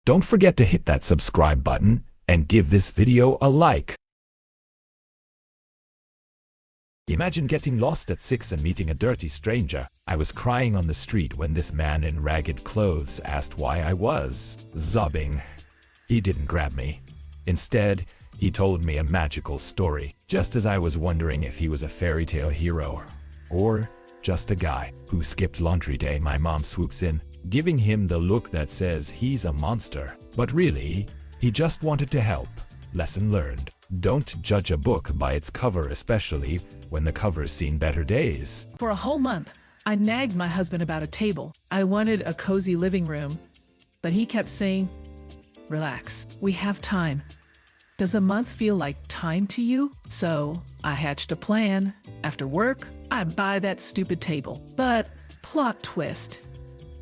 Don't forget to hit that subscribe button and give this video a like. Imagine getting lost at 6 and meeting a dirty stranger. I was crying on the street when this man in ragged clothes asked why I was sobbing. He didn't grab me. Instead, he told me a magical story, just as I was wondering if he was a fairy tale hero or just a guy who skipped laundry day. My mom swoops in, giving him the look that says he's a monster. But really, he just wanted to help. Lesson learned. Don't judge a book by its cover, especially when the cover's seen better days. For a whole month, I nagged my husband about a table. I wanted a cozy living room, but he kept saying, "Relax, we have time." Does a month feel like time to you? So I hatched a plan. After work, I'd buy that stupid table. But plot twist.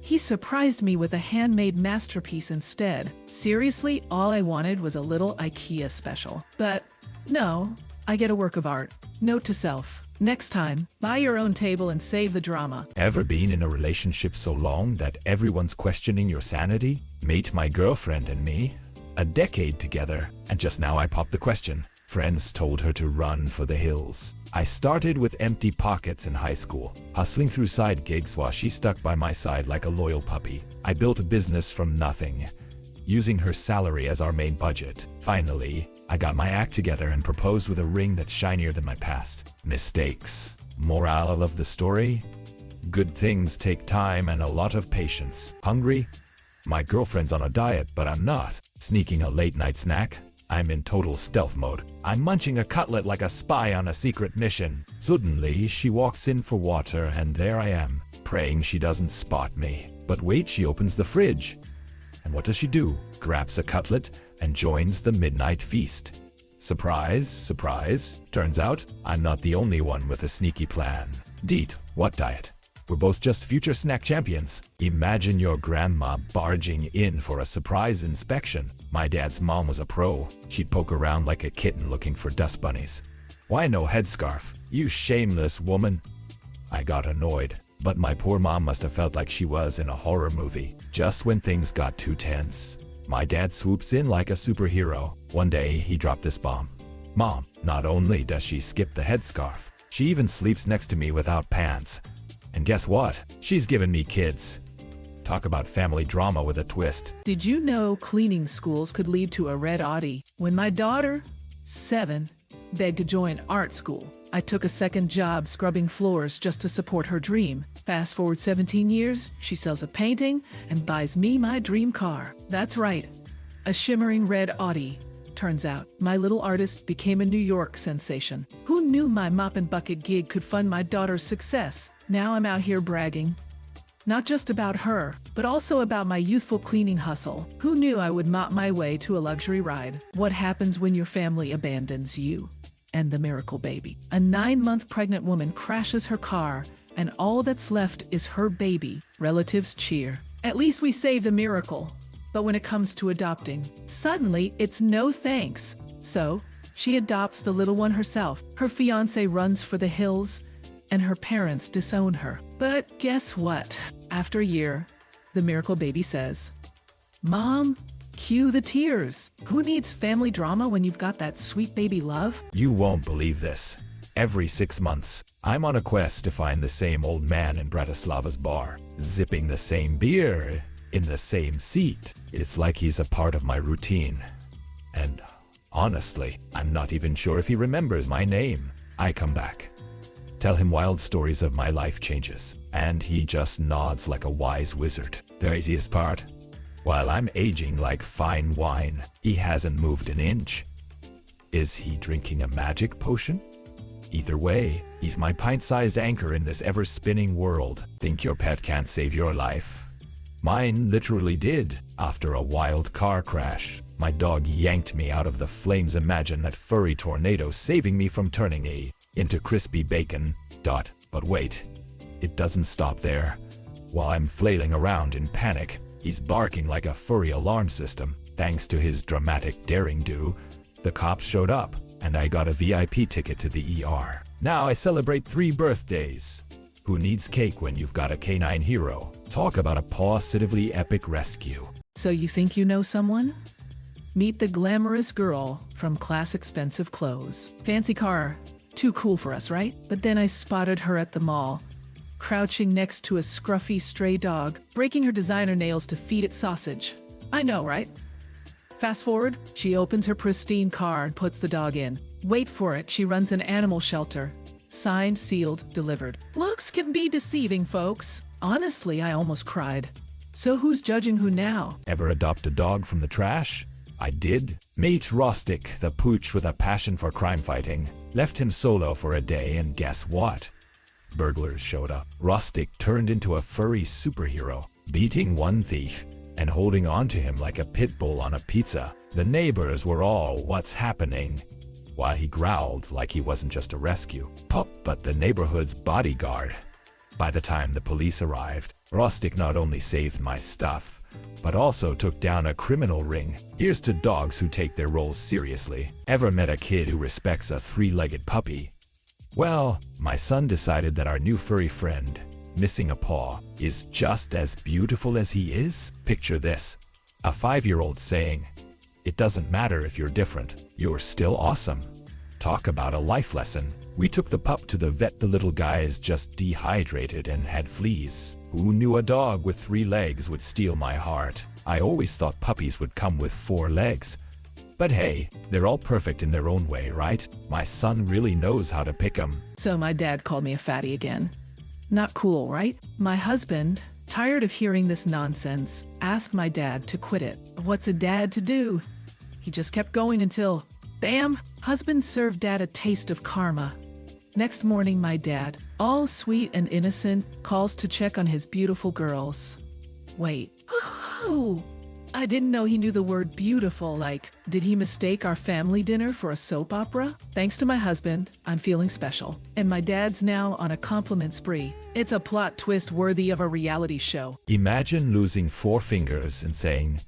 He surprised me with a handmade masterpiece instead. Seriously, all I wanted was a little IKEA special. But no, I get a work of art. Note to self. Next time, buy your own table and save the drama. Ever been in a relationship so long that everyone's questioning your sanity? Meet my girlfriend and me. A decade together, and just now I popped the question. Friends told her to run for the hills. I started with empty pockets in high school, hustling through side gigs while she stuck by my side like a loyal puppy. I built a business from nothing, using her salary as our main budget. Finally, I got my act together and proposed with a ring that's shinier than my past. Mistakes. Moral of the story? Good things take time and a lot of patience. Hungry? My girlfriend's on a diet, but I'm not. Sneaking a late-night snack? I'm in total stealth mode. I'm munching a cutlet like a spy on a secret mission. Suddenly, she walks in for water, and there I am, praying she doesn't spot me. But wait, she opens the fridge. And what does she do? Grabs a cutlet and joins the midnight feast. Surprise, surprise. Turns out, I'm not the only one with a sneaky plan. Deet, what diet? We're both just future snack champions. Imagine your grandma barging in for a surprise inspection. My dad's mom was a pro. She'd poke around like a kitten looking for dust bunnies. Why no headscarf? You shameless woman. I got annoyed, but my poor mom must have felt like she was in a horror movie. Just when things got too tense, my dad swoops in like a superhero. One day, he dropped this bomb. Mom, not only does she skip the headscarf, she even sleeps next to me without pants. And guess what? She's given me kids. Talk about family drama with a twist. Did you know cleaning schools could lead to a red Audi? When my daughter, 7, begged to join art school, I took a second job scrubbing floors just to support her dream. Fast forward 17 years, she sells a painting and buys me my dream car. That's right, a shimmering red Audi. Turns out, my little artist became a New York sensation. Who knew my mop and bucket gig could fund my daughter's success? Now I'm out here bragging. Not just about her, but also about my youthful cleaning hustle. Who knew I would mop my way to a luxury ride? What happens when your family abandons you? And the miracle baby. A 9-month pregnant woman crashes her car, and all that's left is her baby. Relatives cheer. At least we saved a miracle. But when it comes to adopting, suddenly it's no thanks. So, she adopts the little one herself. Her fiancé runs for the hills, and her parents disown her. But guess what? After a year, the miracle baby says, "Mom, cue the tears. Who needs family drama when you've got that sweet baby love?" You won't believe this. Every 6 months, I'm on a quest to find the same old man in Bratislava's bar, zipping the same beer in the same seat. It's like he's a part of my routine. And honestly, I'm not even sure if he remembers my name. I come back, tell him wild stories of my life changes, and he just nods like a wise wizard. The easiest part? While I'm aging like fine wine, he hasn't moved an inch. Is he drinking a magic potion? Either way, he's my pint-sized anchor in this ever-spinning world. Think your pet can't save your life? Mine literally did. After a wild car crash, my dog yanked me out of the flames. Imagine that furry tornado saving me from turning into crispy bacon. But wait, it doesn't stop there. While I'm flailing around in panic, he's barking like a furry alarm system. Thanks to his dramatic daring-do, the cops showed up, and I got a VIP ticket to the ER. Now I celebrate 3 birthdays. Who needs cake when you've got a canine hero? Talk about a positively epic rescue. So you think you know someone? Meet the glamorous girl from Class Expensive Clothes. Fancy car. Too cool for us, right? But then I spotted her at the mall, crouching next to a scruffy stray dog, breaking her designer nails to feed it sausage. I know, right? Fast forward, she opens her pristine car and puts the dog in. Wait for it, she runs an animal shelter. Signed, sealed, delivered. Looks can be deceiving, folks. Honestly, I almost cried. So who's judging who now? Ever adopt a dog from the trash? I did. Meet Rostic, the pooch with a passion for crime fighting. Left him solo for a day, and guess what? Burglars showed up. Rostic turned into a furry superhero, beating one thief and holding on to him like a pit bull on a pizza. The neighbors were all, "What's happening?" while he growled like he wasn't just a rescue pup, but the neighborhood's bodyguard. By the time the police arrived, Rostic not only saved my stuff, but also took down a criminal ring. Here's to dogs who take their roles seriously. Ever met a kid who respects a three-legged puppy? Well, my son decided that our new furry friend, missing a paw, is just as beautiful as he is. Picture this, a 5-year-old saying, "It doesn't matter if you're different, you're still awesome." Talk about a life lesson. We took the pup to the vet. The little guy is just dehydrated and had fleas. Who knew a dog with 3 legs would steal my heart? I always thought puppies would come with 4 legs. But hey, they're all perfect in their own way, right? My son really knows how to pick 'em. So my dad called me a fatty again. Not cool, right? My husband, tired of hearing this nonsense, asked my dad to quit it. What's a dad to do? He just kept going until, bam, husband served dad a taste of karma. Next morning, my dad, all sweet and innocent, calls to check on his beautiful girls. Wait, who? I didn't know he knew the word beautiful. Like, did he mistake our family dinner for a soap opera? Thanks to my husband, I'm feeling special. And my dad's now on a compliment spree. It's a plot twist worthy of a reality show. Imagine losing 4 fingers and saying,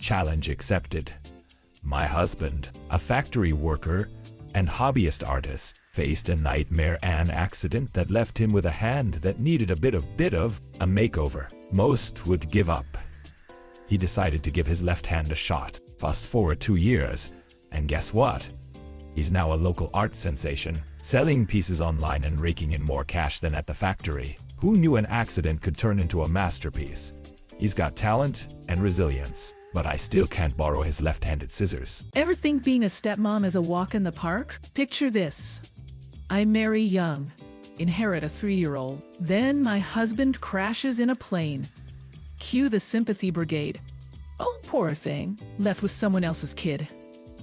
"Challenge accepted." My husband, a factory worker and hobbyist artist, faced a nightmare an accident that left him with a hand that needed a bit of a makeover. Most would give up. He decided to give his left hand a shot. Fast forward 2 years, and guess what? He's now a local art sensation, selling pieces online and raking in more cash than at the factory. Who knew an accident could turn into a masterpiece? He's got talent and resilience, but I still can't borrow his left-handed scissors. Ever think being a stepmom is a walk in the park? Picture this. I marry young, inherit a 3-year-old. Then my husband crashes in a plane. Cue the sympathy brigade. Oh, poor thing. Left with someone else's kid.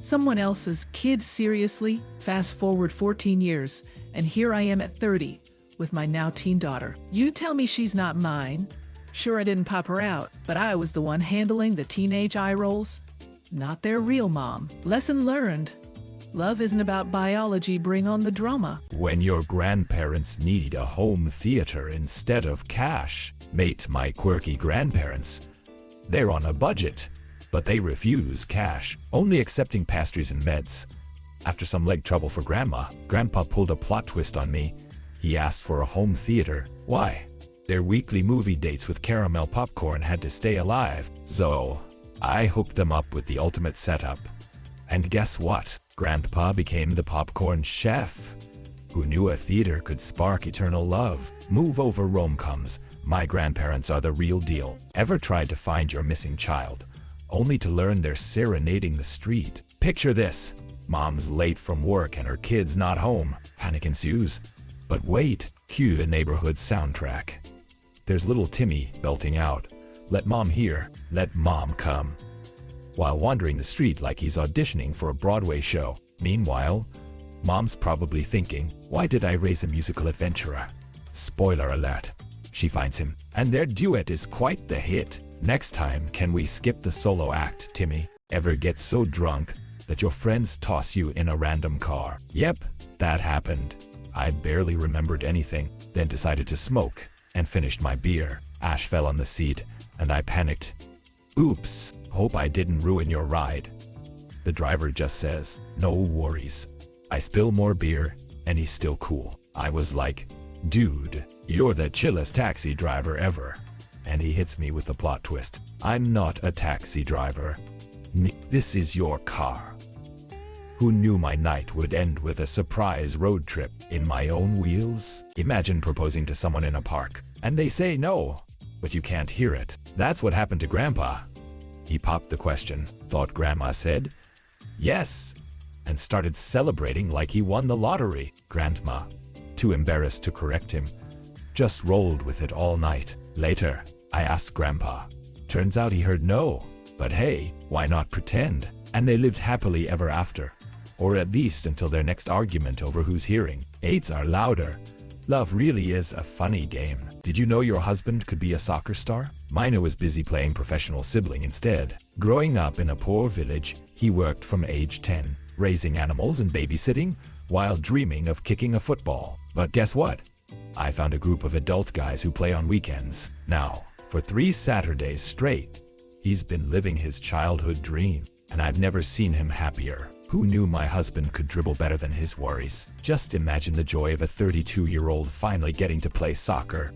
Someone else's kid, seriously? Fast forward 14 years, and here I am at 30, with my now teen daughter. You tell me she's not mine. Sure, I didn't pop her out, but I was the one handling the teenage eye rolls. Not their real mom. Lesson learned. Love isn't about biology, bring on the drama. When your grandparents need a home theater instead of cash, meet my quirky grandparents. They're on a budget, but they refuse cash, only accepting pastries and meds. After some leg trouble for Grandpa pulled a plot twist on me. He asked for a home theater. Why? Their weekly movie dates with caramel popcorn had to stay alive. So, I hooked them up with the ultimate setup. And guess what? Grandpa became the popcorn chef. Who knew a theater could spark eternal love? Move over rom-coms. My grandparents are the real deal. Ever tried to find your missing child, only to learn they're serenading the street? Picture this. Mom's late from work and her kid's not home. Panic ensues. But wait, cue the neighborhood soundtrack. There's little Timmy belting out, "Let mom hear, let mom come," while wandering the street like he's auditioning for a Broadway show. Meanwhile, mom's probably thinking, "Why did I raise a musical adventurer?" Spoiler alert. She finds him, and their duet is quite the hit. Next time, can we skip the solo act, Timmy? Ever get so drunk that your friends toss you in a random car? Yep, that happened. I barely remembered anything, then decided to smoke and finished my beer. Ash fell on the seat, and I panicked. Oops, hope I didn't ruin your ride. The driver just says, "No worries." I spill more beer, and he's still cool. I was like, "Dude, you're the chillest taxi driver ever." And he hits me with the plot twist. I'm not a taxi driver. This is your car. Who knew my night would end with a surprise road trip in my own wheels? Imagine proposing to someone in a park, and they say no, but you can't hear it. That's what happened to Grandpa. He popped the question, thought Grandma said yes, and started celebrating like he won the lottery. Grandma, too embarrassed to correct him, just rolled with it all night. Later, I asked Grandpa. Turns out he heard no, but hey, why not pretend? And they lived happily ever after. Or at least until their next argument over whose hearing aids are louder. Love really is a funny game. Did you know your husband could be a soccer star? Mine was busy playing professional sibling instead. Growing up in a poor village, he worked from age 10, raising animals and babysitting, while dreaming of kicking a football. But guess what? I found a group of adult guys who play on weekends. Now, for 3 Saturdays straight, he's been living his childhood dream, and I've never seen him happier. Who knew my husband could dribble better than his worries? Just imagine the joy of a 32-year-old finally getting to play soccer.